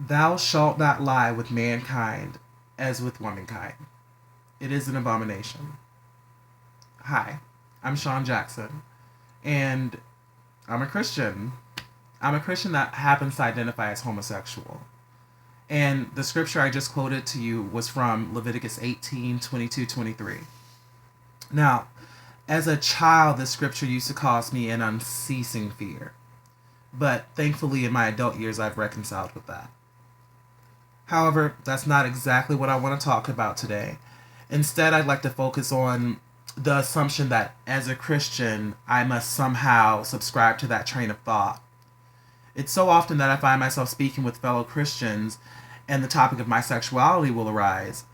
Thou shalt not lie with mankind as with womankind. It is an abomination. Hi, I'm Sean Jackson, and I'm a Christian. I'm a Christian that happens to identify as homosexual. And the scripture I just quoted to you was from Leviticus 18:22-23. Now, as a child, this scripture used to cause me an unceasing fear. But thankfully, in my adult years, I've reconciled with that. However, that's not exactly what I want to talk about today. Instead, I'd like to focus on the assumption that as a Christian, I must somehow subscribe to that train of thought. It's so often that I find myself speaking with fellow Christians and the topic of my sexuality will arise,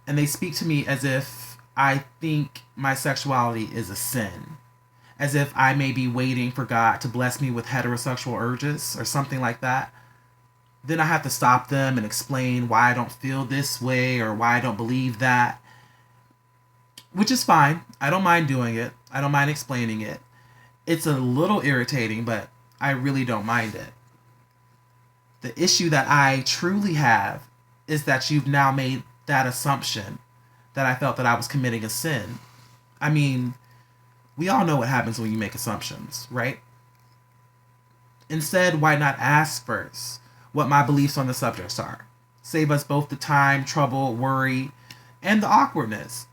and they speak to me as if I think my sexuality is a sin, as if I may be waiting for God to bless me with heterosexual urges or something like that. Then I have to stop them and explain why I don't feel this way or why I don't believe that, which is fine. I don't mind doing it. I don't mind explaining it. It's a little irritating, but I really don't mind it. The issue that I truly have is that you've now made that assumption that I felt that I was committing a sin. I mean, we all know what happens when you make assumptions, right? Instead, why not ask first what my beliefs on the subjects are? Save us both the time, trouble, worry, and the awkwardness.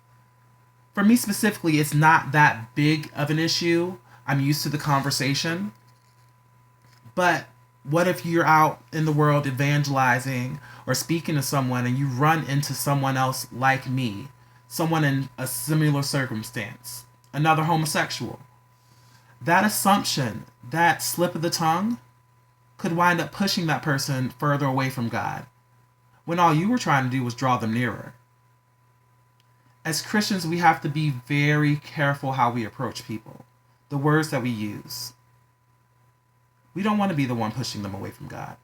For me specifically, it's not that big of an issue. I'm used to the conversation. But what if you're out in the world evangelizing or speaking to someone and you run into someone else like me, someone in a similar circumstance, another homosexual? That assumption, that slip of the tongue, could wind up pushing that person further away from God, when all you were trying to do was draw them nearer. As Christians, we have to be very careful how we approach people, the words that we use. We don't want to be the one pushing them away from God.